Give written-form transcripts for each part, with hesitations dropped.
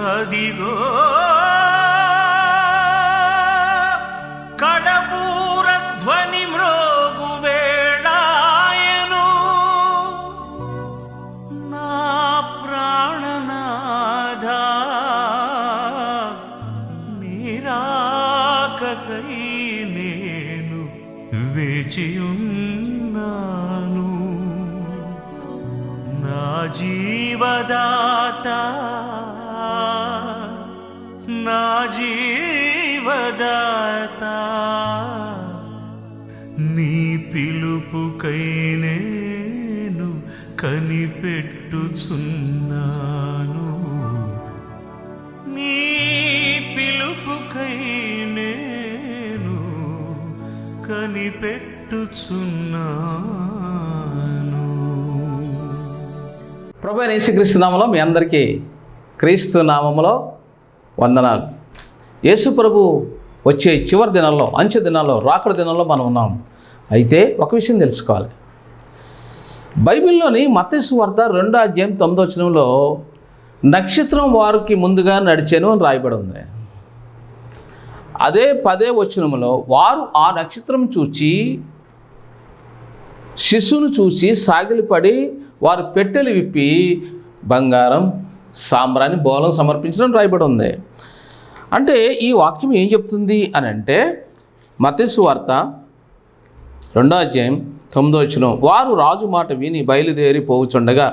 అదిగో కడబూర ధ్వని మ్రోగు వేళాయను నా ప్రాణనాథా నీరాకకై నేను వేచియున్నాను నా జీవదాత నా జీవదాత నీ పిలుపుకై నేను కనిపెట్టుచున్నాను నీ పిలుపుకై నేను కనిపెట్టుచున్నాను. ప్రభువైన యేసుక్రీస్తు నామములో మీ అందరికీ క్రీస్తు నామములో వందనాలు. యేసు ప్రభు వచ్చే చివరి దినాల్లో, అంచె దినాల్లో, రాకడ దినాల్లో మనం ఉన్నాం. అయితే ఒక విషయం తెలుసుకోవాలి. బైబిల్లోని మత్తయి సువార్త 2వ అధ్యాయం 9వ వచనంలో నక్షత్రం వారికి ముందుగా నడిచెను అని రాయబడి ఉంది. అదే 10వ వచనంలో వారు ఆ నక్షత్రం చూచి శిశువును చూసి సాగిలిపడి వారు పెట్టెలు విప్పి బంగారం సాంబ్రాణి బోలం సమర్పించడం రాయబడి ఉంది. అంటే ఈ వాక్యం ఏం చెప్తుంది అని అంటే, మత్తయి సువార్త 2వ అధ్యాయం 9వ వచనం, వారు రాజు మాట విని బయలుదేరి పోవుచుండగా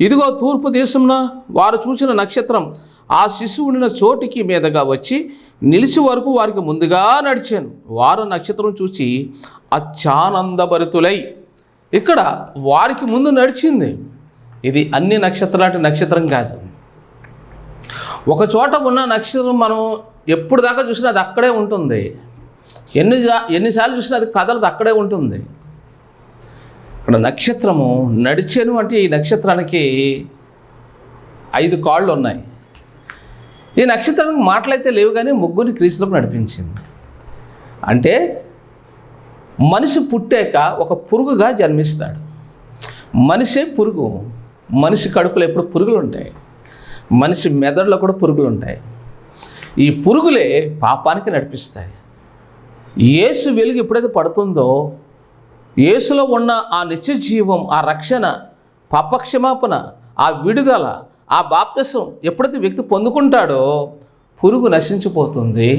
ఇదిగో తూర్పు దేశంన వారు చూసిన నక్షత్రం ఆ శిశువుని చోటికి మీదగా వచ్చి నిలిచి వరకు వారికి ముందుగా నడిచాను. వారు నక్షత్రం చూసి అత్యానందభరితులై, ఇక్కడ వారికి ముందు నడిచింది. ఇది అన్ని నక్షత్రాల నక్షత్రం కాదు. ఒక చోట ఉన్న నక్షత్రం మనం ఎప్పుడు దాకా చూసినా అది అక్కడే ఉంటుంది. ఎన్నిసార్లు చూసినా అది కదలదు, అక్కడే ఉంటుంది. ఇక్కడ నక్షత్రము నడిచెను అంటే ఈ నక్షత్రానికి 5 కాళ్ళు ఉన్నాయి. ఈ నక్షత్రానికి మాటలైతే లేవు, కానీ ముగ్గురిని క్రీస్తులోకి నడిపించింది. అంటే మనిషి పుట్టాక ఒక పురుగుగా జన్మిస్తాడు. మనిషే పురుగు. మనిషి కడుపులో ఎప్పుడు పురుగులు ఉంటాయి, మనిషి మెదడులో కూడా పురుగులు ఉంటాయి. ఈ పురుగులే పాపానికి నడిపిస్తాయి. యేసు వెలుగు ఎప్పుడైతే పడుతుందో, యేసులో ఉన్న ఆ నిత్య జీవం, ఆ రక్షణ, పాపక్షమాపణ, ఆ విడుదల, ఆ బాప్తిసం ఎప్పుడైతే వ్యక్తి పొందుకుంటాడో పురుగు నశించిపోతుంది.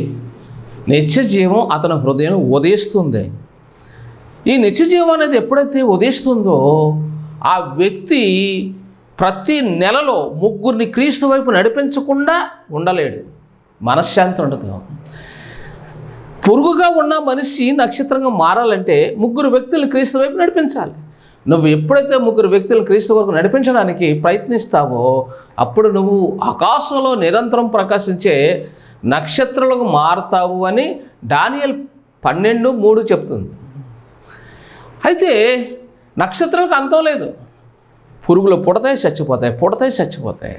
నిత్య జీవం అతని హృదయం ఉదయిస్తుంది. ఈ నిత్య జీవం అనేది ఎప్పుడైతే ఉదయిస్తుందో ఆ వ్యక్తి ప్రతి నెలలో ముగ్గురిని క్రీస్తు వైపు నడిపించకుండా ఉండలేడు, మనశ్శాంతి ఉండదు. పురుగుగా ఉన్న మనిషి నక్షత్రంగా మారాలంటే ముగ్గురు వ్యక్తులను క్రీస్తు వైపు నడిపించాలి. నువ్వు ఎప్పుడైతే ముగ్గురు వ్యక్తులను క్రీస్తు వైపు నడిపించడానికి ప్రయత్నిస్తావో అప్పుడు నువ్వు ఆకాశంలో నిరంతరం ప్రకాశించే నక్షత్రాలకు మారుతావు అని దానియేలు 12:3 చెప్తుంది. అయితే నక్షత్రాలకు అంతం లేదు. పురుగులు పుడతాయి, చచ్చిపోతాయి, పుడతాయి, చచ్చిపోతాయి.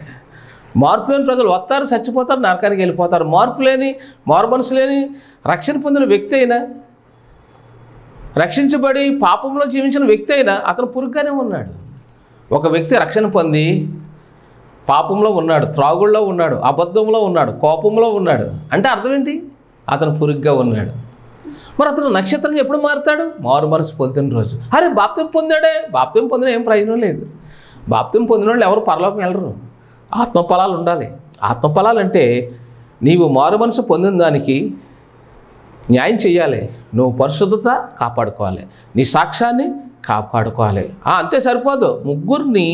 మార్పు లేని ప్రజలు వస్తారు, చచ్చిపోతారు, నరకానికి వెళ్ళిపోతారు. మారు మనసు లేని రక్షణ పొందిన వ్యక్తి అయినా, రక్షించబడి పాపంలో జీవించిన వ్యక్తి అయినా అతను పురుగుగానే ఉన్నాడు. ఒక వ్యక్తి రక్షణ పొంది పాపంలో ఉన్నాడు, త్రాగుల్లో ఉన్నాడు, అబద్ధంలో ఉన్నాడు, కోపంలో ఉన్నాడు అంటే అర్థం ఏంటి? అతను పురుగుగా ఉన్నాడు. మరి అతను నక్షత్రంగా ఎప్పుడు మారుతాడు? మారు మనసు పొందిన రోజు. అరే బాప్తిసం పొందాడే, బాప్తిసం పొందిన ఏం ప్రయోజనం లేదు. బాప్తిసం పొందిన వాళ్ళు ఎవరు పరలోకం వెళ్ళరు. ఆత్మఫలాలు ఉండాలి. ఆత్మఫలాలు అంటే నీవు మారు మనసు పొందిన దానికి న్యాయం చేయాలి, నువ్వు పరిశుద్ధత కాపాడుకోవాలి, నీ సాక్ష్యాన్ని కాపాడుకోవాలి. అంతే సరిపోదు, ముగ్గురిని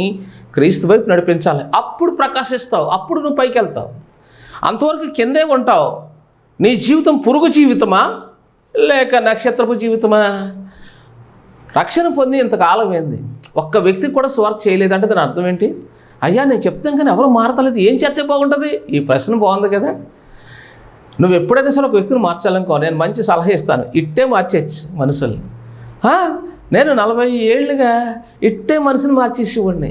క్రీస్తు వైపు నడిపించాలి. అప్పుడు ప్రకాశిస్తావు, అప్పుడు నువ్వు పైకి వెళ్తావు. అంతవరకు కిందే ఉంటావు. నీ జీవితం పురుగు జీవితమా లేక నక్షత్రపు జీవితమా? రక్షణ పొంది ఇంతకాలం ఏంది, ఒక్క వ్యక్తికి కూడా సువార్త చేయలేదంటే దాని అర్థం ఏంటి? అయ్యా నేను చెప్తాను కానీ ఎవరు మారతలేదు, ఏం చేస్తే బాగుంటుంది? ఈ ప్రశ్న బాగుంది కదా. నువ్వు ఎప్పుడైనా సరే ఒక వ్యక్తిని మార్చాలనుకో, నేను మంచి సలహా ఇస్తాను, ఇట్టే మార్చేచ్చు మనుషుల్ని. నేను 40 ఏళ్ళుగా ఇట్టే మనిషిని మార్చేసేవాడిని.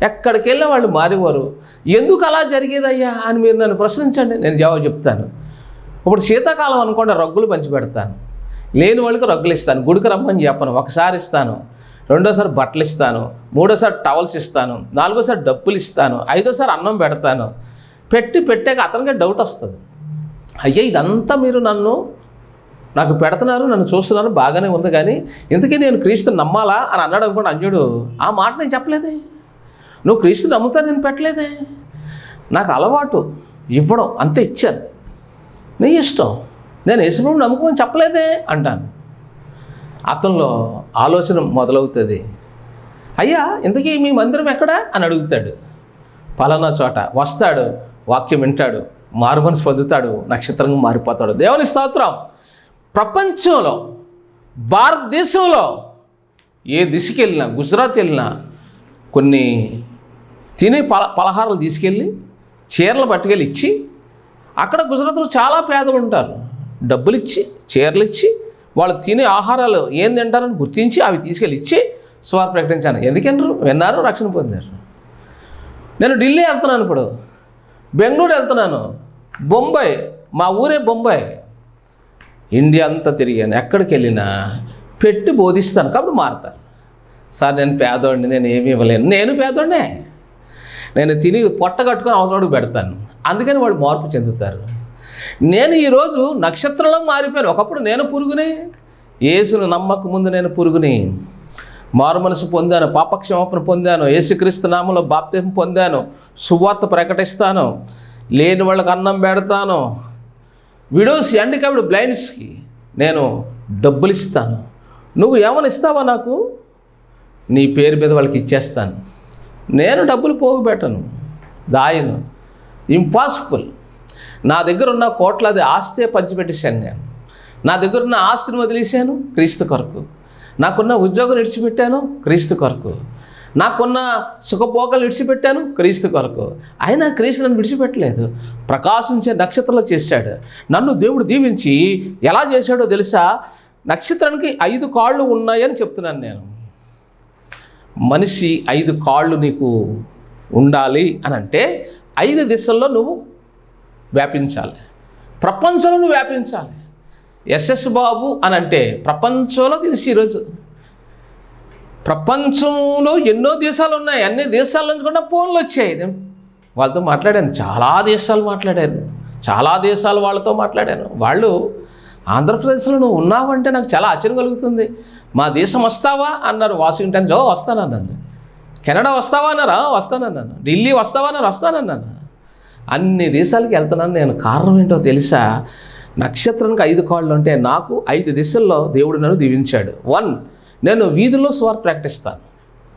ఎక్కడికి వెళ్ళినా వాళ్ళు మారేవారు. ఎందుకు అలా జరిగేదయ్యా అని మీరు నన్ను ప్రశ్నించండి, నేను జవాబు చెప్తాను. ఇప్పుడు శీతాకాలం అనుకోండి, రగ్గులు పంచి పెడతాను, లేని వాళ్ళకి రగ్గులు ఇస్తాను, గుడికి రమ్మని చెప్పను, ఒకసారి ఇస్తాను, రెండోసారి బట్టలు ఇస్తాను, మూడోసారి టవల్స్ ఇస్తాను, నాలుగోసారి డబ్బులు ఇస్తాను, ఐదోసారి అన్నం పెడతాను. పెట్టాక అతనికే డౌట్ వస్తుంది. అయ్యా ఇదంతా మీరు నాకు పెడుతున్నారు, నన్ను చూస్తున్నారు, బాగానే ఉంది, కానీ ఇంతకీ నేను క్రీస్తుని నమ్మాలా అని అన్నాడు అనుకోండి అంజుడు. ఆ మాట నేను చెప్పలేదే, నువ్వు క్రీస్తుని నమ్ముతా నేను పెట్టలేదే, నాకు అలవాటు ఇవ్వడం అంతే, ఇచ్చాను, నీ ఇష్టం, నేను యేసుప్రభువుని నమ్ముకోమని చెప్పలేదే అంటాను. అతనిలో ఆలోచన మొదలవుతుంది. అయ్యా ఇంతకీ మీ మందిరం ఎక్కడా అని అడుగుతాడు. పలానా చోట. వస్తాడు, వాక్యం వింటాడు, మారుమనసు పొందుతాడు, నక్షత్రంగా మారిపోతాడు. దేవుని స్తోత్రం. ప్రపంచంలో, భారతదేశంలో ఏ దిశకి వెళ్ళినా, గుజరాత్ వెళ్ళినా కొన్ని తినే పలహారాలు తీసుకెళ్ళి చీరలు పట్టుకెళ్ళి ఇచ్చి, అక్కడ గుజరాత్లో చాలా పేదలు ఉంటారు, డబ్బులు ఇచ్చి చీరలు ఇచ్చి వాళ్ళు తినే ఆహారాలు ఏం తింటారని గుర్తించి అవి తీసుకెళ్ళి ఇచ్చి సువార్త ప్రకటించాను. ఎందుకంటారు? విన్నారు, రక్షణ పొందారు. నేను ఢిల్లీ వెళ్తున్నాను, ఇప్పుడు బెంగళూరు వెళ్తున్నాను, బొంబాయి, మా ఊరే బొంబాయి, ఇండియా అంతా తిరిగాను. ఎక్కడికి వెళ్ళినా పెట్టి బోధిస్తాను, కాబట్టి మారుతాను. సార్ నేను పేదోడిని, నేను ఏమీ ఇవ్వలేను. నేను పేదోడినే, నేను తిని పొట్ట కట్టుకొని అవసరం పెడతాను, అందుకని వాళ్ళు మార్పు చెందుతారు. నేను ఈరోజు నక్షత్రంలో మారిపోయాను. ఒకప్పుడు నేను పురుగుని, యేసును నమ్మక ముందు నేను పురుగుని. మారు మనసు పొందాను, పాపక్షమాపణ పొందాను, యేసుక్రీస్తు నామములో బాప్తిసం పొందాను, సువార్త ప్రకటిస్తాను, లేని వాళ్ళకి అన్నం పెడతాను, విడోస్ హ్యాండిక్యాప్డ్ బ్లైండ్స్కి నేను డబ్బులు ఇస్తాను. నువ్వు ఏమైనా ఇస్తావా నాకు? నీ పేరు మీద వాళ్ళకి ఇచ్చేస్తాను. నేను డబ్బులు పోగుపెట్టను, దాయను, ఇంపాసిబుల్. నా దగ్గర ఉన్న కోట్లాది ఆస్తే పంచిపెట్టేశాను నేను. నా దగ్గర ఉన్న ఆస్తిని వదిలేశాను క్రీస్తు కొరకు. నాకున్న ఉద్యోగం విడిచిపెట్టాను క్రీస్తు కొరకు. నాకున్న సుఖభోగాలు విడిచిపెట్టాను క్రీస్తు కొరకు. అయినా క్రీస్తు నన్ను విడిచిపెట్టలేదు, ప్రకాశించే నక్షత్రంలో చేశాడు. నన్ను దేవుడు దీవించి ఎలా చేశాడో తెలుసా? నక్షత్రానికి 5 కాళ్ళు ఉన్నాయని చెప్తున్నాను నేను. మనిషి 5 కాళ్ళు నీకు ఉండాలి అని అంటే 5 దిశల్లో నువ్వు వ్యాపించాలి, ప్రపంచంలో నువ్వు వ్యాపించాలి. ఎస్ఎస్ బాబు అని అంటే ప్రపంచంలో తెలిసి ఈరోజు ప్రపంచంలో ఎన్నో దేశాలు ఉన్నాయి, అన్ని దేశాల నుంచి కూడా ఫోన్లు వచ్చాయి. వాళ్ళతో మాట్లాడాను, చాలా దేశాలు మాట్లాడాను, చాలా దేశాలు వాళ్ళతో మాట్లాడాను. వాళ్ళు ఆంధ్రప్రదేశ్లో నువ్వు ఉన్నావంటే నాకు చాలా ఆశ్చర్యం కలుగుతుంది. మా దేశం వస్తావా అన్నారు, వాషింగ్టన్ వస్తానన్నాను. కెనడా వస్తావా అన్నారా? వస్తానన్నాను. ఢిల్లీ వస్తావా అన్నారు, వస్తానన్నాను. అన్ని దేశాలకి వెళ్తున్నాను నేను. కారణం ఏంటో తెలుసా? నక్షత్రానికి 5 కాళ్ళు ఉంటే నాకు 5 దిశల్లో దేవుడు నన్ను దీవించాడు. 1, నేను వీధుల్లో సువార్త ప్రకటిస్తాను.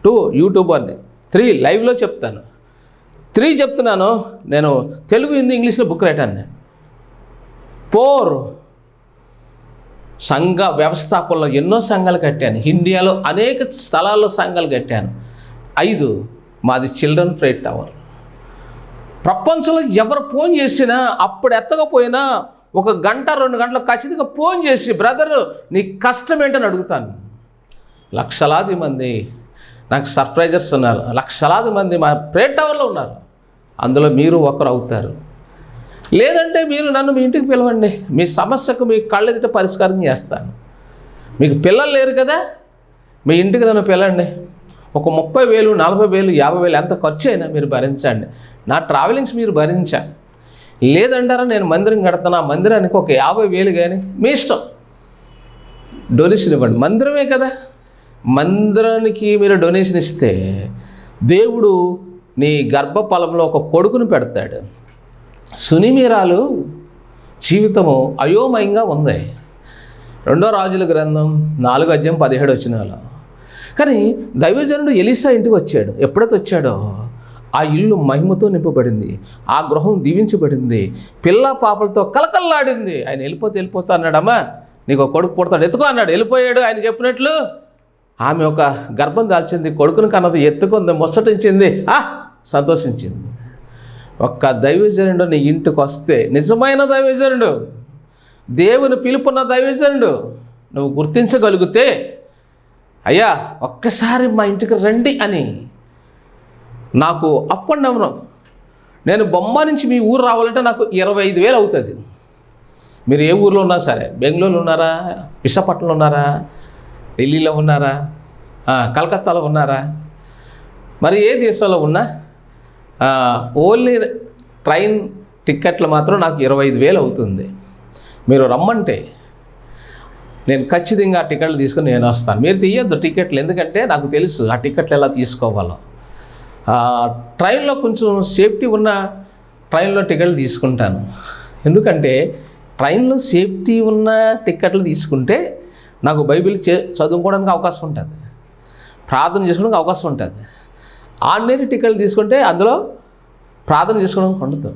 2, యూట్యూబర్ని. 3, లైవ్లో చెప్తాను. 3 చెప్తున్నాను, నేను తెలుగు, హిందీ, ఇంగ్లీష్లో బుక్ రాయటాను నేను. 4, సంఘ వ్యవస్థాపనలో ఎన్నో సంఘాలు కట్టాను. ఇండియాలో అనేక స్థలాల్లో సంఘాలు కట్టాను. 5, మాది చిల్డ్రన్ ప్రేయర్ టవర్. ప్రపంచంలో ఎవరు ఫోన్ చేసినా, అప్పుడు ఎత్తకపోయినా 1 గంట 2 గంటలు ఖచ్చితంగా ఫోన్ చేసి, బ్రదరు నీ కష్టం ఏంటని అడుగుతాను. లక్షలాది మంది నాకు సర్ప్రైజర్స్ ఉన్నారు, లక్షలాది మంది మా ప్రేయర్ టవర్లో ఉన్నారు. అందులో మీరు ఒకరు అవుతారు. లేదంటే మీరు నన్ను మీ ఇంటికి పిలవండి, మీ సమస్యకు మీ కళ్ళెదుట పరిష్కారం చేస్తాను. మీకు పిల్లలు లేరు కదా, మీ ఇంటికి నన్ను పిలండి. ఒక 30,000, 40,000, 50,000 ఎంత ఖర్చు అయినా మీరు భరించండి. నా ట్రావెలింగ్స్ మీరు భరించాలి. లేదంటారా నేను మందిరం కడతాను, ఆ మందిరానికి ఒక 50,000 కానీ మీ ఇష్టం, డొనేషన్ ఇవ్వండి. మందిరమే కదా, మందిరానికి మీరు డొనేషన్ ఇస్తే దేవుడు నీ గర్భఫలంలో ఒక కొడుకుని పెడతాడు. సునిమీరాలు జీవితము అయోమయంగా ఉంది. 2వ రాజుల గ్రంథం 4:17 కానీ దైవజనుడు ఎలీషా ఇంటికి వచ్చాడు. ఎప్పుడైతే వచ్చాడో ఆ ఇల్లు మహిమతో నింపబడింది, ఆ గృహం దీవించబడింది, పిల్ల పాపలతో కలకల్లాడింది. ఆయన వెళ్ళిపోతా అన్నాడమ్మా నీకు ఒక కొడుకు పుడతాడు, ఎత్తుకో అన్నాడు. వెళ్ళిపోయాడు. ఆయన చెప్పినట్లు ఆమె ఒక గర్భం దాల్చింది, కొడుకుని కన్నది, ఎత్తుకుంది, ముచ్చటించింది, సంతోషించింది. ఒక్క దైవజనుడు నీ ఇంటికి వస్తే, నిజమైన దైవజనుడు, దేవుని పిలుపున్న దైవజనుడు నువ్వు గుర్తించగలిగితే, అయ్యా ఒక్కసారి మా ఇంటికి రండి అని, నాకు అప్ అండ్ డౌన్, నేను బొమ్మ నుంచి మీ ఊరు రావాలంటే నాకు 25,000 అవుతుంది. మీరు ఏ ఊర్లో ఉన్నా సరే, బెంగళూరులో ఉన్నారా, విశాఖపట్నంలో ఉన్నారా, ఢిల్లీలో ఉన్నారా, కలకత్తాలో ఉన్నారా, మరి ఏ దేశంలో ఉన్నా ఓన్లీ ట్రైన్ టిక్కెట్లు మాత్రం నాకు 25,000 అవుతుంది. మీరు రమ్మంటే నేను ఖచ్చితంగా ఆ టికెట్లు తీసుకొని నేను వస్తాను. మీరు తీయొద్దు టికెట్లు, ఎందుకంటే నాకు తెలుసు ఆ టికెట్లు ఎలా తీసుకోవాలో. ట్రైన్లో కొంచెం సేఫ్టీ ఉన్న ట్రైన్లో టికెట్లు తీసుకుంటాను. ఎందుకంటే ట్రైన్లో సేఫ్టీ ఉన్న టికెట్లు తీసుకుంటే నాకు బైబిల్ చదువుకోవడానికి అవకాశం ఉంటుంది, ప్రార్థన చేసుకోవడానికి అవకాశం ఉంటుంది. ఆర్డినరీ టికెట్లు తీసుకుంటే అందులో ప్రార్థన చేసుకోవడానికి ఉండదు.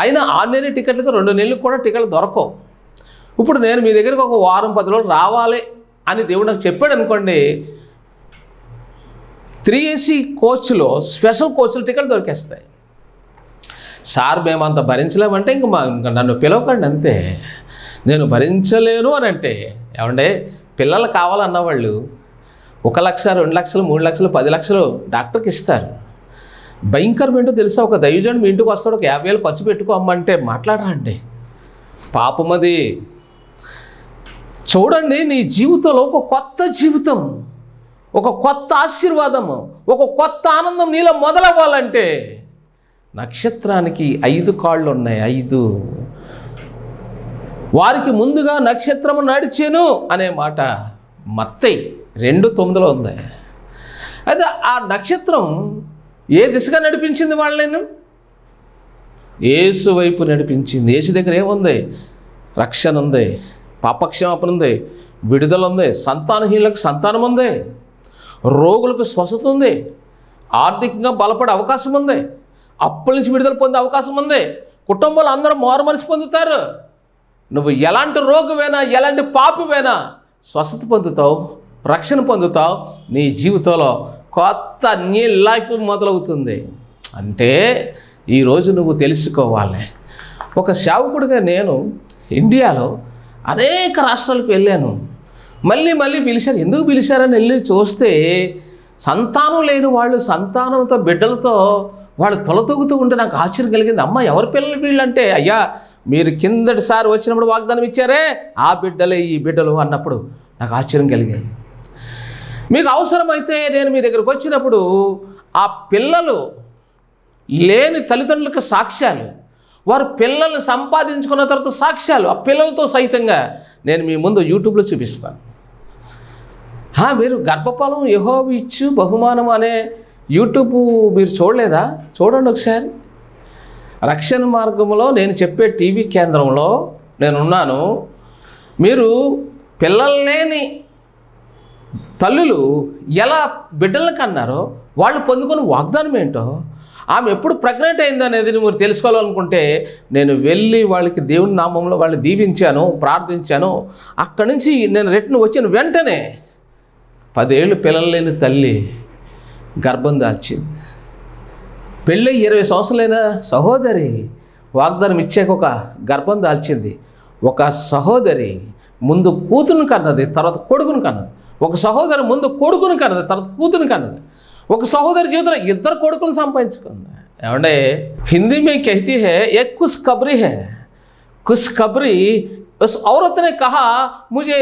అయినా ఆర్డినరీ టికెట్లకు 2 నెలలకు కూడా టికెట్లు దొరకవు. ఇప్పుడు నేను మీ దగ్గరికి ఒక వారం 10 రోజులు రావాలి అని దేవుడు నాకు చెప్పాడు అనుకోండి, 3AC కోచ్లో స్పెషల్ కోచ్లు టికెట్లు దొరికేస్తాయి. సార్ మేము అంత భరించలేమంటే ఇంకా నన్ను పిలవకండి అంతే. నేను భరించలేను అని అంటే ఏమంటే పిల్లలు కావాలన్నవాళ్ళు 1 లక్ష, 2 లక్షలు, 3 లక్షలు, 10 లక్షలు డాక్టర్కి ఇస్తారు. భయంకరమేంటో తెలుసా? ఒక దైవజనుడు మీ ఇంటికి వస్తాడు, ఒక 50,000 ఖర్చు పెట్టుకోమంటే మాట్లాడరండి. పాపమది. చూడండి, నీ జీవితంలో ఒక కొత్త జీవితం, ఒక కొత్త ఆశీర్వాదము, ఒక కొత్త ఆనందం నీలో మొదలవ్వాలంటే నక్షత్రానికి 5 కాళ్ళు ఉన్నాయి. 5. వారికి ముందుగా నక్షత్రము నడిచెను అనే మాట మత్తయి 2:9 ఉంది. అయితే ఆ నక్షత్రం ఏ దిశగా నడిపించింది వాళ్ళని? యేసు వైపు నడిపించింది. యేసు దగ్గర ఏముంది? రక్షణ ఉంది, పాపక్షమాపణ ఉంది, విడుదల ఉంది, సంతానహీనులకు సంతానం ఉంది, రోగులకు స్వస్థత ఉంది, ఆర్థికంగా బలపడే అవకాశం ఉంది, అప్పుల నుంచి విడుదల పొందే అవకాశం ఉంది, కుటుంబాలు అందరూ మారుమనసు పొందుతారు. నువ్వు ఎలాంటి రోగువైనా, ఎలాంటి పాపివైనా స్వస్థత పొందుతావు, రక్షణ పొందుతావు. నీ జీవితంలో కొత్త న్యూ లైఫ్ మొదలవుతుంది. అంటే ఈరోజు నువ్వు తెలుసుకోవాలి. ఒక సేవకుడిగా నేను ఇండియాలో అనేక రాష్ట్రాలకు వెళ్ళాను. మళ్ళీ పిలిచారు. ఎందుకు పిలిచారని వెళ్ళి చూస్తే సంతానం లేని వాళ్ళు సంతానంతో బిడ్డలతో వాళ్ళు తొలతూగుతూ ఉంటే నాకు ఆశ్చర్యం కలిగింది. అమ్మ, ఎవరి పిల్లలు వీళ్ళంటే, అయ్యా మీరు కిందటిసారి వచ్చినప్పుడు వాగ్దానం ఇచ్చారే ఆ బిడ్డలే ఈ బిడ్డలు అన్నప్పుడు నాకు ఆశ్చర్యం కలిగింది. మీకు అవసరమైతే నేను మీ దగ్గరకు వచ్చినప్పుడు ఆ పిల్లలు లేని తల్లిదండ్రులకు సాక్ష్యాలు, వారు పిల్లల్ని సంపాదించుకున్న తర్వాత సాక్ష్యాలు, ఆ పిల్లలతో సహితంగా నేను మీ ముందు యూట్యూబ్లో చూపిస్తాను. మీరు గర్భఫలం యెహోవా ఇచ్చు బహుమానం అనే యూట్యూబ్ మీరు చూడలేదా? చూడండి ఒకసారి. రక్షణ మార్గంలో నేను చెప్పే టీవీ కేంద్రంలో నేనున్నాను. మీరు పిల్లలు లేని తల్లులు ఎలా బిడ్డలను కన్నారో వాళ్ళు పొందుకున్న వాగ్దానం ఏంటో, ఆమె ఎప్పుడు ప్రెగ్నెంట్ అయిందనేది మీరు తెలుసుకోవాలనుకుంటే నేను వెళ్ళి వాళ్ళకి దేవుని నామంలో వాళ్ళని దీవించాను, ప్రార్థించాను. అక్కడి నుంచి నేను రిటర్న్ వచ్చిన వెంటనే 10 ఏళ్ళు పిల్లలు లేని తల్లి గర్భం దాల్చింది. పెళ్ళి 20 సంవత్సరాలైన సహోదరి వాగ్దానం ఇచ్చాక ఒక గర్భం దాల్చింది. ఒక సహోదరి ముందు కూతురుని కన్నది, తర్వాత కొడుకుని కన్నది. ఒక సహోదరి ముందు కొడుకుని కన్నది, తర్వాత కూతురుని కన్నది. ఒక సహోదరి జీవితంలో 2 కొడుకులు సంపాదించుకుంది. ఏమంటే హిందీ में कहती है एक खुशखबरी है, खुशखबरी उस औरत ने कहा मुझे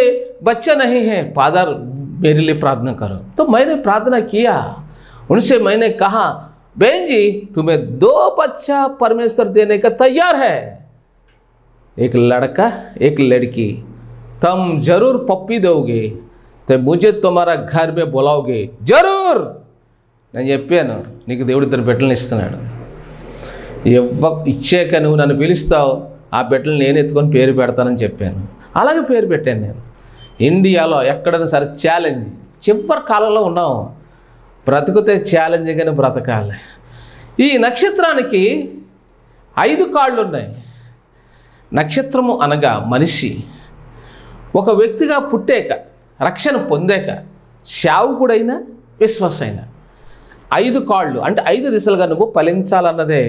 बच्चा नहीं है, फादर मेरे लिए प्रार्थना करो. तो मैंने प्रार्थना किया, उनसे मैंने कहा बहन जी तुम्हें 2 बच्चा परमेश्वर देने का तैयार है, एक लड़का एक लड़की, तुम जरूर पप्पी दोगे तो मुझे तुम्हारा घर में बुलाओगे जरूर. నేను చెప్పాను, నీకు దేవుడు 2 బిడ్డలను ఇస్తున్నాడు, ఇచ్చాక నువ్వు నన్ను పిలుస్తావు, ఆ బిడ్డలు నేను ఎత్తుకొని పేరు పెడతానని చెప్పాను. అలాగే పేరు పెట్టాను నేను. ఇండియాలో ఎక్కడైనా సరే ఛాలెంజ్, చివరి కాలంలో ఉన్నాం, బ్రతుకుతే ఛాలెంజ్గానే బ్రతకాలి. ఈ నక్షత్రానికి 5 కాళ్ళు ఉన్నాయి. నక్షత్రము అనగా మనిషి ఒక వ్యక్తిగా పుట్టాక, రక్షణ పొందాక, సేవకుడైనా విశ్వాసైనా 5 కాళ్ళు అంటే 5 దిశలుగా నువ్వు ఫలించాలన్నదే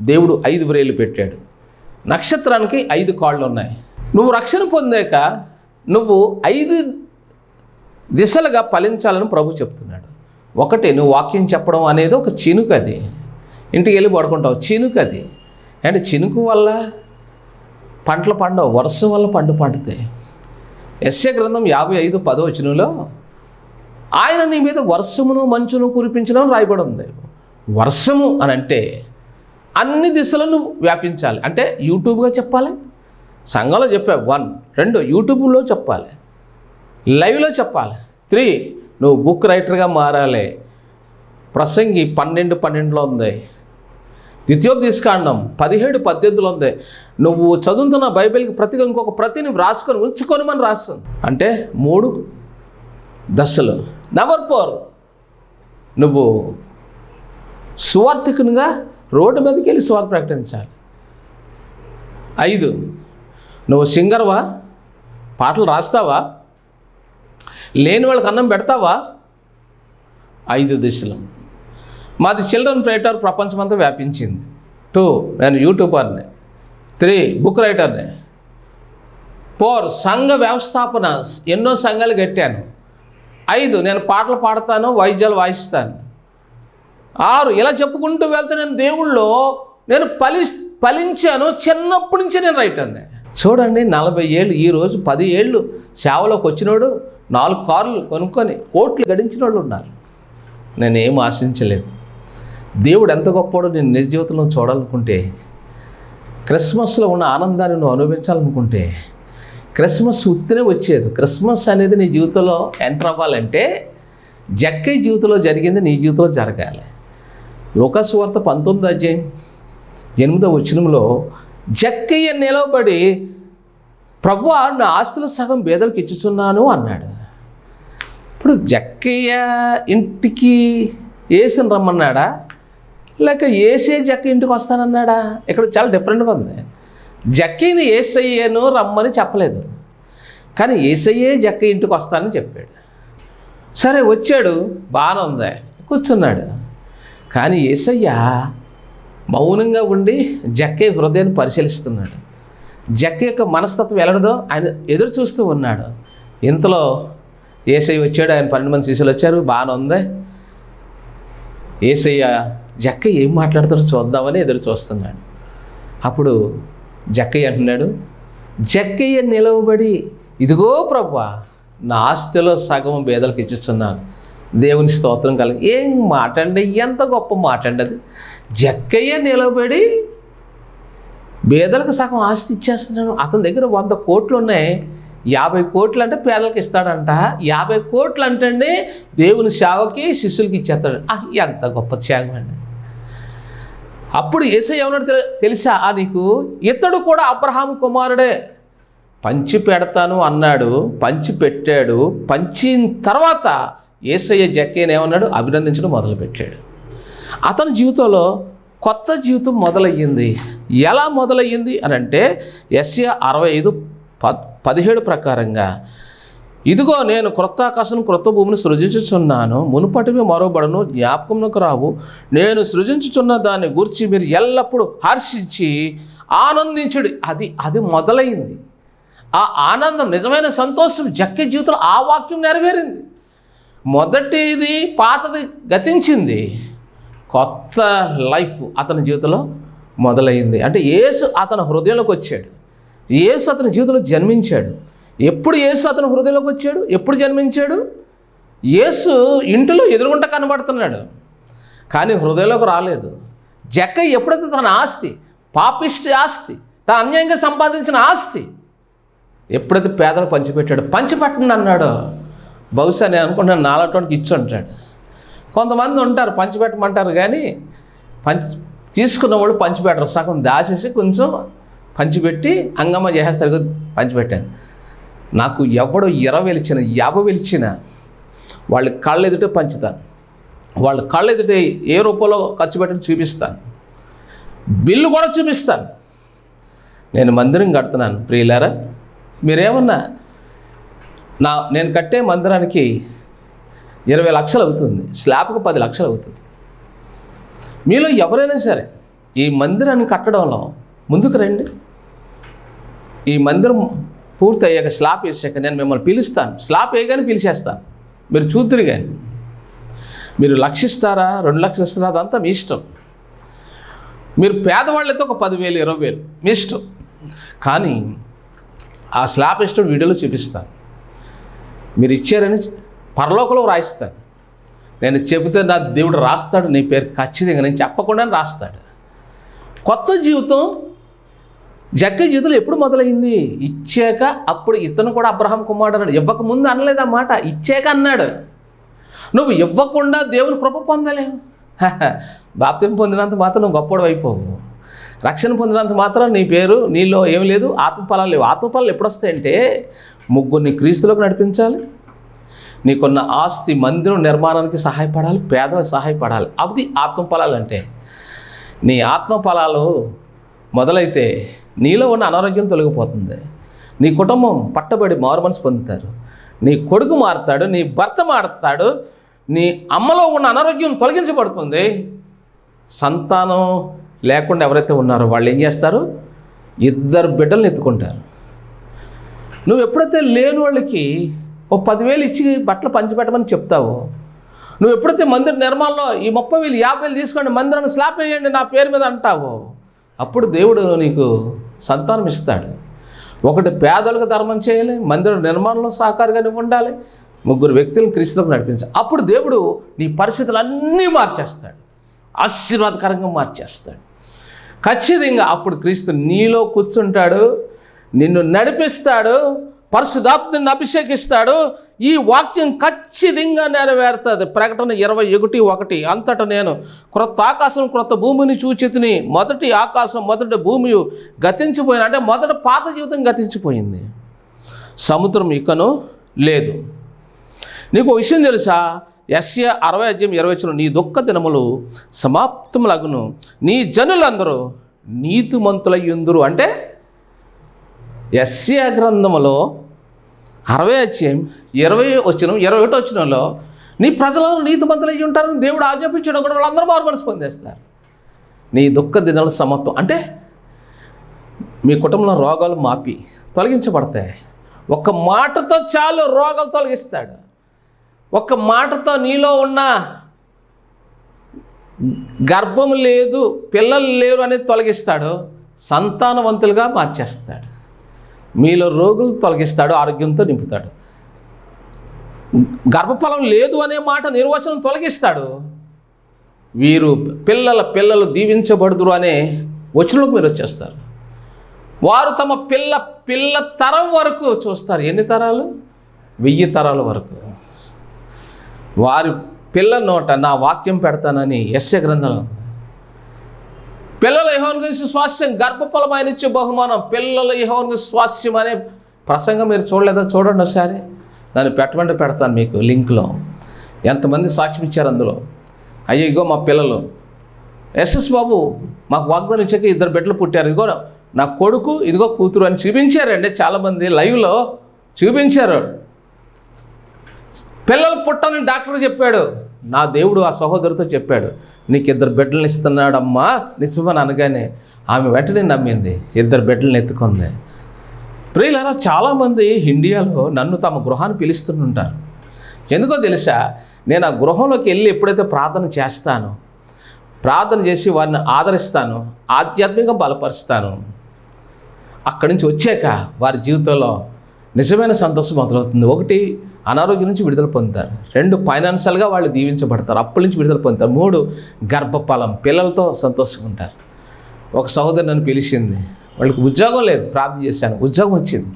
దేవుడు 5 వ్రేళ్ళు పెట్టాడు. నక్షత్రానికి 5 కాళ్ళు ఉన్నాయి. నువ్వు రక్షణ పొందాక నువ్వు 5 దిశలుగా ఫలించాలని ప్రభు చెప్తున్నాడు. ఒకటి, నువ్వు వాక్యం చెప్పడం అనేది ఒక చినుకు. అది ఇంటికి వెళ్ళి పడుకుంటావు, చినుకు అది. అంటే చినుకు వల్ల పంటలు పండవు, వర్షం వల్ల పండుతాయి. యెషయా గ్రంథం 55:10 ఆయన నీ మీద వర్షమును మంచును కురిపించడం రాయబడి ఉంది. వర్షము అని అంటే అన్ని దిశలను వ్యాపించాలి. అంటే యూట్యూబ్గా చెప్పాలి, సంఘంలో చెప్పావు 1, 2 యూట్యూబ్లో చెప్పాలి, లైవ్లో చెప్పాలి, 3 నువ్వు బుక్ రైటర్గా మారాలి. ప్రసంగి 12:12లో ఉంది, ద్వితీయోపదేశకాండం 17:18లో ఉంది. నువ్వు చదువుతున్న బైబిల్కి ప్రతిగా ఇంకొక ప్రతి నువ్వు రాసుకొని ఉంచుకొని మనం రాస్తుంది. అంటే 3 దశలు. నెంబర్ 4 నువ్వు సువార్థికునిగా రోడ్డు మీదకి వెళ్ళి సువార్త ప్రకటించాలి. 5 నువ్వు సింగర్వా, పాటలు రాస్తావా, లేని వాళ్ళకి అన్నం పెడతావా. 5 దిశలు. మాది చిల్డ్రన్ రైటర్ ప్రపంచమంతా వ్యాపించింది. 2 నేను యూట్యూబర్ని. 3 బుక్ రైటర్ని. 4 సంఘ వ్యవస్థాపన, ఎన్నో సంఘాలు కట్టాను. 5 నేను పాటలు పాడతాను, వాయిద్యాలు వాయిస్తాను. 6 ఇలా చెప్పుకుంటూ వెళ్తే నేను దేవుళ్ళో నేను ఫలించాను. చిన్నప్పటి నుంచే నేను రైటర్ని. చూడండి, 40 ఏళ్ళు, ఈరోజు 10 ఏళ్ళు సేవలోకి వచ్చినోడు 4 కార్లు కొనుక్కొని కోట్లు గడించిన వాళ్ళు ఉన్నారు. నేనేం ఆశించలేదు. దేవుడు ఎంత గొప్పవాడో నేను నిజ జీవితంలో చూడాలనుకుంటే, క్రిస్మస్లో ఉన్న ఆనందాన్ని నువ్వు అనుభవించాలనుకుంటే, క్రిస్మస్ ఉత్తినే వచ్చేది. క్రిస్మస్ అనేది నీ జీవితంలో ఎంటర్ అవ్వాలంటే జక్కయ్య జీవితంలో జరిగింది నీ జీవితంలో జరగాలి. లూకాసు వార్త 19:8 జక్కయ్య నిలబడి ప్రభువా నా ఆస్తుల సగం పేదలకు ఇచ్చుచున్నాను అన్నాడు. ఇప్పుడు జక్కయ్య ఇంటికి యేసుని రమ్మన్నాడా, లేక యేసే జక్కయ్య ఇంటికి వస్తానన్నాడా? ఇక్కడ చాలా డిఫరెంట్గా ఉంది. జక్కయ్యని యేసయ్యను రమ్మని చెప్పలేదు, కానీ యేసయ్యే జక్కయ్య ఇంటికి వస్తానని చెప్పాడు. సరే వచ్చాడు, బాగానే ఉంది, కూర్చున్నాడు. కానీ యేసయ్య మౌనంగా ఉండి జక్కయ్య హృదయాన్ని పరిశీలిస్తున్నాడు. జక్కయ్య యొక్క మనస్తత్వం ఎలాడదో ఆయన ఎదురు చూస్తూ ఉన్నాడు. ఇంతలో యేసయ్య వచ్చాడు, ఆయన 12 మంది శిష్యులు వచ్చారు, బాగానే ఉంది. యేసయ్య జక్కయ్య ఏం మాట్లాడతాడో చూద్దామని ఎదురు చూస్తున్నాడు. అప్పుడు జక్కయ్య అంటున్నాడు, జక్కయ్య నిలవబడి ఇదిగో ప్రభువా నా ఆస్తిలో సగం పేదలకు ఇచ్చుచున్నాను, దేవుని స్తోత్రం కలిగి. ఏం మాట అండి, ఎంత గొప్ప మాట అండి అది. జక్కయ్య నిలబడి పేదలకు సగం ఆస్తి ఇచ్చేస్తున్నాడు. అతని దగ్గర 100 కోట్లు ఉన్నాయి, 50 కోట్లు అంటే పేదలకు ఇస్తాడంట, 50 కోట్లు అంటే దేవుని సేవకి శిష్యులకి ఇచ్చేస్తాడు. ఎంత గొప్ప త్యాగం అండి. అప్పుడు యేసయ్య ఏమన్నాడు తెలుసా నీకు, ఇతడు కూడా అబ్రహాము కుమారుడే, పంచి పెడతాను అన్నాడు, పంచి పెట్టాడు. పంచిన తర్వాత యేసయ్య జక్కయ్యని ఏమన్నాడు, అభినందించడం మొదలుపెట్టాడు. అతని జీవితంలో కొత్త జీవితం మొదలయ్యింది. ఎలా మొదలయ్యింది అని అంటే యెషయా 65:17 ప్రకారంగా, ఇదిగో నేను క్రొత్త ఆకాశం క్రొత్త భూమిని సృజించుచున్నాను, మునుపటివి మరోబడను, జ్ఞాపకంలోకి రావు. నేను సృజించుచున్న దాన్ని గురించి మీరు ఎల్లప్పుడూ హర్షించి ఆనందించుడి. అది మొదలైంది. ఆ ఆనందం, నిజమైన సంతోషం జక్కయ్య జీవితంలో ఆ వాక్యం నెరవేరింది. మొదటిది పాతది గతించింది, కొత్త లైఫ్ అతని జీవితంలో మొదలైంది. అంటే యేసు అతని హృదయంలోకి వచ్చాడు, యేసు అతని జీవితంలో జన్మించాడు. ఎప్పుడు యేసు అతని హృదయంలోకి వచ్చాడు, ఎప్పుడు జన్మించాడు? యేసు ఇంటిలో ఎదురుగుంట కనబడుతున్నాడు, కానీ హృదయంలోకి రాలేదు. జక్కయ్య ఎప్పుడైతే తన ఆస్తి, పాపిష్టి ఆస్తి, తన అన్యాయంగా సంపాదించిన ఆస్తి ఎప్పుడైతే పేదలకు పంచిపెట్టాడు, పంచిపెట్టండి అన్నాడు, బహుశా నేను అనుకుంటున్నాను నాలుగోటికి ఇచ్చి ఉంటాడు. కొంతమంది ఉంటారు పంచిపెట్టమంటారు, కానీ తీసుకున్న వాళ్ళు పంచిపెట్టరు, సగం దాచేసి కొంచెం పంచిపెట్టి అంగమ్మ చేసేస్తారు. పంచిపెట్టాను. నాకు ఎవడో 20,000 ఇచ్చిన, 50,000 ఇచ్చిన వాళ్ళ కళ్ళ ఎదుటే పంచుతాను, వాళ్ళ కళ్ళ ఎదుటే ఏ రూపంలో ఖర్చు పెట్టని చూపిస్తాను, బిల్లు కూడా చూపిస్తాను. నేను మందిరం కడుతున్నాను ప్రియులారా, మీరేమన్నా నేను కట్టే మందిరానికి 20 లక్షలు అవుతుంది, స్లాబ్కు 10 లక్షలు అవుతుంది. మీలో ఎవరైనా సరే ఈ మందిరాన్ని కట్టడంలో ముందుకు రండి. ఈ మందిరం పూర్తి అయ్యాక స్లాబ్ వేసాక నేను మిమ్మల్ని పిలుస్తాను, స్లాబ్ వేయగానే పిలిచేస్తాను, మీరు చూద్దరు. కానీ మీరు 1,00,000 ఇస్తారా, 2 లక్షలు ఇస్తారా, అదంతా మీ ఇష్టం. మీరు పేదవాళ్ళతో ఒక 10,000, 20,000 మీ ఇష్టం. కానీ ఆ స్లాబ్ ఇష్టం వీడియోలో చూపిస్తాను, మీరు ఇచ్చారని పరలోకంలో రాయిస్తాను. నేను చెబితే నా దేవుడు రాస్తాడు, నీ పేరు ఖచ్చితంగా, నేను చెప్పకుండా రాస్తాడు. కొత్త జీవితం జక్క జీవితంలో ఎప్పుడు మొదలైంది? ఇచ్చాక. అప్పుడు ఇతను కూడా అబ్రహాం కుమారుడు అన్నాడు. ఇవ్వకముందు అనలేదు ఆ మాట, ఇచ్చాక అన్నాడు. నువ్వు ఇవ్వకుండా దేవుని కృప పొందలేవు. బాప్తిసం పొందినంత మాత్రం నువ్వు గొప్పడు అయిపోవు. రక్షణ పొందినంత మాత్రం నీ పేరు నీలో ఏం లేదు, ఆత్మఫలాలు లేవు. ఆత్మఫలాలు ఎప్పుడు వస్తాయంటే ముగ్గురిని క్రీస్తులోకి నడిపించాలి, నీకున్న ఆస్తి మందిరం నిర్మాణానికి సహాయపడాలి, పేదలకు సహాయపడాలి. అది ఆత్మఫలాలు అంటే. నీ ఆత్మఫలాలు మొదలైతే నీలో ఉన్న అనారోగ్యం తొలగిపోతుంది, నీ కుటుంబం పట్టబడి మారు మనసు పొందుతారు, నీ కొడుకు మారుతాడు, నీ భర్త మారుతాడు, నీ అమ్మలో ఉన్న అనారోగ్యం తొలగించబడుతుంది. సంతానం లేకుండా ఎవరైతే ఉన్నారో వాళ్ళు ఏం చేస్తారు? 2 బిడ్డలను ఎత్తుకుంటారు. నువ్వు ఎప్పుడైతే లేని వాళ్ళకి ఓ 10,000 ఇచ్చి బట్టలు పంచిపెట్టమని చెప్తావో, నువ్వు ఎప్పుడైతే మందిర నిర్మాణంలో ఈ 30,000 50,000 తీసుకోండి, మందిరాన్ని స్లాబ్ వేయండి నా పేరు మీద అంటావో, అప్పుడు దేవుడు నీకు సంతానం ఇస్తాడు. ఒకటి పేదలకు ధర్మం చేయాలి, మందిర నిర్మాణంలో సహకారిగానే ఉండాలి, 3 వ్యక్తులను క్రీస్తులోకి నడిపించాలి. అప్పుడు దేవుడు నీ పరిస్థితులన్నీ మార్చేస్తాడు, ఆశీర్వాదకరంగా మార్చేస్తాడు. ఖచ్చితంగా అప్పుడు క్రీస్తు నీలో కూర్చుంటాడు, నిన్ను నడిపిస్తాడు, పరిశుద్ధాత్మని అభిషేకిస్తాడు. ఈ వాక్యం ఖచ్చితంగా నెరవేరుతుంది. ప్రకటన 21:1 అంతటా నేను క్రొత్త ఆకాశం క్రొత్త భూమిని చూచితిని, మొదటి ఆకాశం మొదటి భూమి గతించిపోయిన, అంటే మొదట పాత జీవితం గతించిపోయింది, సముద్రం ఇకను లేదు. నీకు విషయం తెలుసా? యెషయా 60:20 నీ దుఃఖ దినములు సమాప్తములగును, నీ జనులందరూ నీతిమంతులయ్యుందురు. అంటే యెషయా గ్రంథములో 60:20-21 నీ ప్రజలను నీతిమంతులయ్యి ఉంటారని దేవుడు ఆజ్ఞాపించాడు. కూడా వాళ్ళందరూ మారు మనసు పొందేస్తారు. నీ దుఃఖ దినాల సమాప్తం అంటే మీ కుటుంబంలో రోగాలు మాపి తొలగించబడతాయి. ఒక్క మాటతో చాలు రోగాలు తొలగిస్తాడు. ఒక్క మాటతో నీలో ఉన్న గర్భం లేదు, పిల్లలు లేరు అనేది తొలగిస్తాడు, సంతానవంతులుగా మార్చేస్తాడు. మీలో రోగులు తొలగిస్తాడు, ఆరోగ్యంతో నింపుతాడు. గర్భఫలం లేదు అనే మాట నిర్వచనం తొలగిస్తాడు. వీరు పిల్లలు దీవించబడుదురు అనే వచనంలోకి మీరు వచ్చేస్తారు. వారు తమ పిల్ల తరం వరకు చూస్తారు. ఎన్ని తరాలు? 1000 తరాల వరకు. వారి పిల్ల నోట నా వాక్యం పెడతానని యెషయా గ్రంథంలో. పిల్లల యెహోవా గురించి స్వాస్థ్యం, గర్భఫలం ఆయన ఇచ్చే బహుమానం. పిల్లల యెహోవా గురించి స్వాస్థ్యం అనే ప్రసంగం మీరు చూడలేదా? చూడండి ఒకసారి, దాన్ని పెట్టమంటే పెడతాను మీకు లింక్లో. ఎంతమంది సాక్ష్యం ఇచ్చారు అందులో. అయ్యో ఇగో మా పిల్లలు, ఎస్ఎస్ బాబు మాకు వాగ్దానం ఇచ్చాక 2 బిడ్డలు పుట్టారు, ఇదిగో నా కొడుకు ఇదిగో కూతురు అని చూపించారండి. చాలామంది లైవ్లో చూపించారు. పిల్లలు పుట్టని డాక్టర్ చెప్పాడు. నా దేవుడు ఆ సహోదరితో చెప్పాడు, నీకు 2 బిడ్డలను ఇస్తున్నాడమ్మా నిజమని అనగానే ఆమె వెంటనే నమ్మింది, 2 బిడ్డలను ఎత్తుకుంది. ప్రియులారా, చాలామంది ఇండియాలో నన్ను తమ గృహాన్ని పిలుస్తుంటారు. ఎందుకో తెలుసా? నేను ఆ గృహంలోకి వెళ్ళి ఎప్పుడైతే ప్రార్థన చేస్తానో, ప్రార్థన చేసి వారిని ఆదరిస్తాను, ఆధ్యాత్మికంగా బలపరుస్తాను, అక్కడి నుంచి వచ్చాక వారి జీవితంలో నిజమైన సంతోషం మొదలవుతుంది. 1 అనారోగ్యం నుంచి విడుదల పొందుతారు, 2 ఫైనాన్షియల్గా వాళ్ళు దీవించబడతారు, అప్పుల నుంచి విడుదల పొందుతారు, 3 గర్భఫలం, పిల్లలతో సంతోషంగా ఉంటారు. ఒక సహోదరు నన్ను పిలిచింది, వాళ్ళకి ఉద్యోగం లేదు, ప్రార్థన చేశాను, ఉద్యోగం వచ్చింది.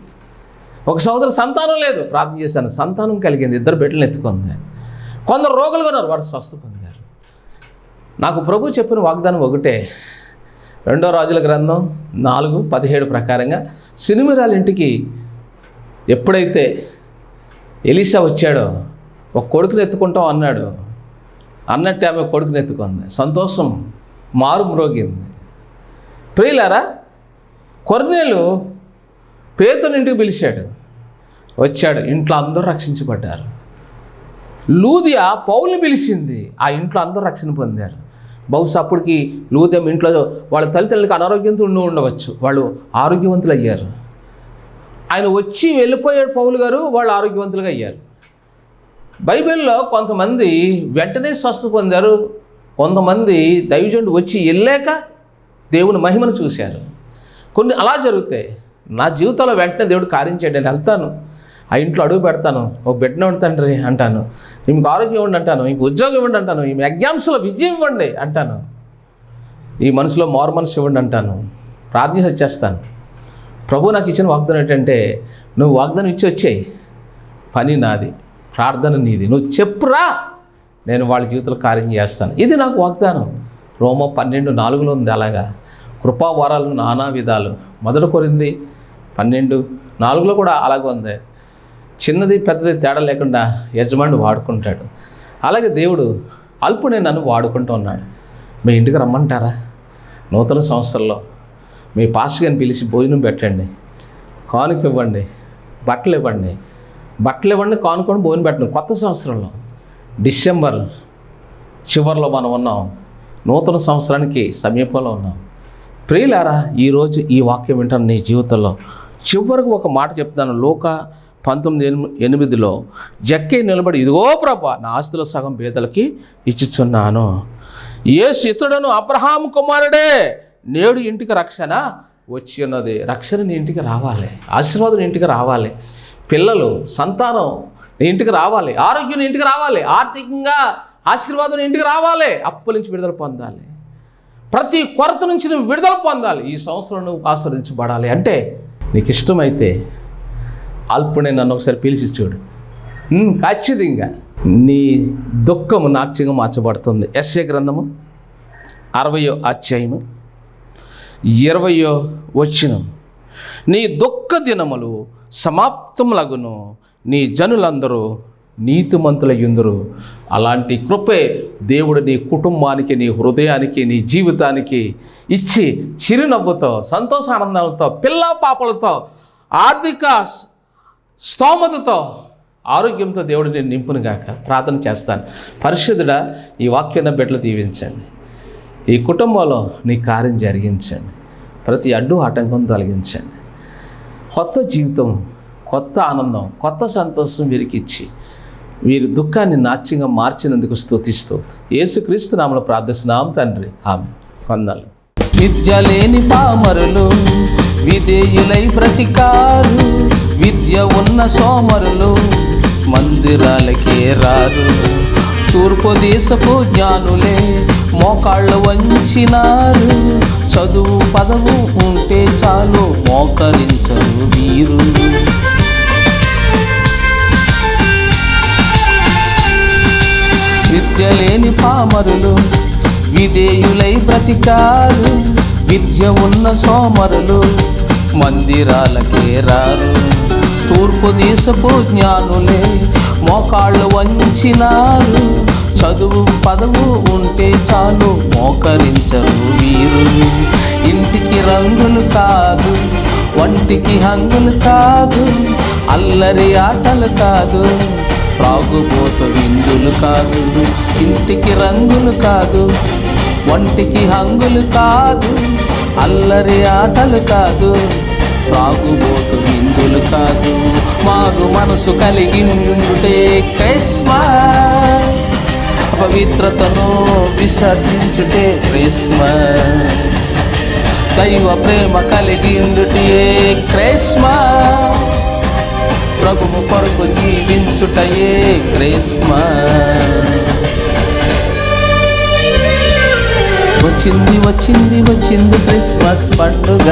ఒక సహోదరు సంతానం లేదు, ప్రార్థన చేశాను, సంతానం కలిగింది, 2 బిడ్డలను ఎత్తుకుంది. కొందరు రోగులుగా ఉన్నారు, వాడు స్వస్థ పొందారు. నాకు ప్రభు చెప్పిన వాగ్దానం ఒకటే. 2వ రాజుల గ్రంథం 4:17 ప్రకారంగా సినిమిరాల ఇంటికి ఎప్పుడైతే ఎలీషా వచ్చాడో ఒక కొడుకుని ఎత్తుకుంటాం అన్నాడు, అన్నట్టు ఆమె కొడుకుని ఎత్తుకుంది. సంతోషం మారు మ్రోగింది. ప్రియులారా, కొర్నేలు పేతుని ఇంటికి పిలిచాడు, వచ్చాడు, ఇంట్లో అందరూ రక్షించబడ్డారు. లూదియా పౌల్ని పిలిచింది, ఆ ఇంట్లో అందరూ రక్షణ పొందారు. బహుశా అప్పటికి లూదియా ఇంట్లో వాళ్ళ తల్లిదండ్రులకు అనారోగ్యంతో ఉండవచ్చు, వాళ్ళు ఆరోగ్యవంతులు అయ్యారు. ఆయన వచ్చి వెళ్ళిపోయాడు పౌలు గారు, వాళ్ళు ఆరోగ్యవంతులుగా అయ్యారు. బైబిల్లో కొంతమంది వెంటనే స్వస్థ పొందారు, కొంతమంది దైవజనుడు వచ్చి వెళ్ళాక దేవుని మహిమను చూశారు. కొన్ని అలా జరుగుతాయి. నా జీవితంలో వెంటనే దేవుడు కార్యం చేయండి, నేను వెళ్తాను, ఆ ఇంట్లో అడుగు పెడతాను, ఓ బిడ్డను ఇవ్వండి తండ్రి అంటాను, మీకు ఆరోగ్యం ఇవ్వండి అంటాను, మీకు ఉద్యోగం ఇవ్వండి అంటాను, ఈ ఎగ్జామ్స్లో విజయం ఇవ్వండి అంటాను. ఈ మనసులో మారు మనసు ఇవ్వండి అంటాను, ప్రార్థన వచ్చేస్తాను. ప్రభు నాకు ఇచ్చిన వాగ్దానం ఏంటంటే, నువ్వు వాగ్దానం ఇచ్చి వచ్చేయి, పని నాది, ప్రార్థన నీది, నువ్వు చెప్పురా, నేను వాళ్ళ జీవితంలో కార్యం చేస్తాను. ఇది నాకు వాగ్దానం. రోమా 12:4 ఉంది. అలాగా కృపావరాలు నానా విధాలు. 1 కొరింథీ 12:4 కూడా అలాగే ఉంది. చిన్నది పెద్దది తేడా లేకుండా యజమాని వాడుకుంటాడు. అలాగే దేవుడు అల్పునే నన్ను వాడుకుంటూ ఉన్నాడు. మీ ఇంటికి రమ్మంటారా? నూతన సంవత్సరంలో మీ పాస్టర్ గారిని పిలిచి భోజనం పెట్టండి, కానుక ఇవ్వండి, బట్టలు ఇవ్వండి, కానుకొని భోజనం పెట్టండి. కొత్త సంవత్సరంలో డిసెంబర్ చివరిలో మనం ఉన్నాం, నూతన సంవత్సరానికి సమీపంలో ఉన్నాం. ప్రియులారా, ఈరోజు ఈ వాక్యం వింటాను నీ జీవితంలో. చివరికి ఒక మాట చెప్తాను. లూకా 19:8 జక్కై నిలబడి, ఇదిగో ప్రభా, నా ఆస్తుల సగం పేదలకి ఇచ్చుచున్నాను. యేసు ఇతడును అబ్రహాము కుమారుడే, నేడు ఇంటికి రక్షణ వచ్చి ఉన్నది. రక్షణ నీ ఇంటికి రావాలి, ఆశీర్వాదం నీ ఇంటికి రావాలి, పిల్లలు సంతానం నీ ఇంటికి రావాలి, ఆరోగ్యం నీ ఇంటికి రావాలి, ఆర్థికంగా ఆశీర్వాదం నీ ఇంటికి రావాలి, అప్పుల నుంచి విడుదల పొందాలి, ప్రతి కొరత నుంచి నువ్వు విడుదల పొందాలి. ఈ సంవత్సరం నువ్వు ఆశీర్వదించబడాలి అంటే నీకు ఇష్టమైతే అల్పునే నన్ను ఒకసారి పిలిచి చూడు. ఖచ్చితంగా నీ దుఃఖము నాట్యంగా మార్చబడుతుంది. యెషయా గ్రంథము 60వ అధ్యాయము 20వ వచనం, నీ దుఃఖ దినములు సమాప్తములగును, నీ జనులందరూ నీతిమంతులయ్యుందురు. అలాంటి కృపే దేవుడు నీ కుటుంబానికి, నీ హృదయానికి, నీ జీవితానికి ఇచ్చి చిరునవ్వుతో, సంతోషానందాలతో, పిల్ల పాపలతో, ఆర్థిక స్తోమతతో, ఆరోగ్యంతో దేవుడు నేను నింపును గాక. ప్రార్థన చేస్తాను. పరిశుద్ధుడా, ఈ వాక్యాన్ని బిడ్డలు దీవించండి, ఈ కుటుంబంలో నీ కార్యం జరిగించండి, ప్రతి అడ్డు ఆటంకం తొలగించండి. కొత్త జీవితం, కొత్త ఆనందం, కొత్త సంతోషం వీరికి ఇచ్చి వీరి దుఃఖాన్ని నాట్యంగా మార్చినందుకు స్తుతిస్తూ యేసుక్రీస్తు నామములో ప్రార్థిస్తున్నాం తండ్రి, ఆమేన్. వందనాలు. విద్య లేని పామరులు విధేయులై ప్రతికారు, విద్య ఉన్న సోమరులు మందిరాలకే రారు. తూర్పు దేశపు జ్ఞానులే మోకాళ్ళు వంచినారు, చదువు పదవు ఉంటే చాలు మోకరించరు వీరు. విద్య లేని పామరులు విధేయులై బ్రతికారు, విద్య ఉన్న సోమరులు మందిరాలకే రారు. తూర్పు దేశపు జ్ఞానులే మోకాళ్ళు వంచినారు, చదువు పదవు ఉంటే చాలు మోకరించరు వీరు. ఇంటికి రంగులు కాదు, వంటికి హంగులు కాదు, అల్లరి ఆటలు కాదు, త్రాగుబోతు విందులు కాదు. ఇంటికి రంగులు కాదు, వంటికి హంగులు కాదు, అల్లరి ఆటలు కాదు, త్రాగుబోతు విందులు కాదు. మారు మనసు కలిగింటే క్రిస్మస్, పవిత్రతను విసర్జించుటే క్రిస్మస్. దైవ ప్రేమ కలిగిందుటే క్రిస్మస్, ప్రభువు కొరకు జీవించుటయే క్రిస్మస్. వచ్చింది వచ్చింది వచ్చింది క్రిస్మస్ పండుగ,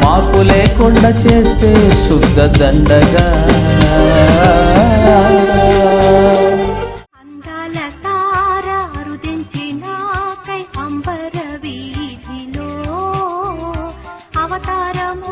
మార్పు లేకుండా చేస్తే శుద్ధ దండగా. అందాల తార అరుదించినాకై అంబర వీధిలో అవతారము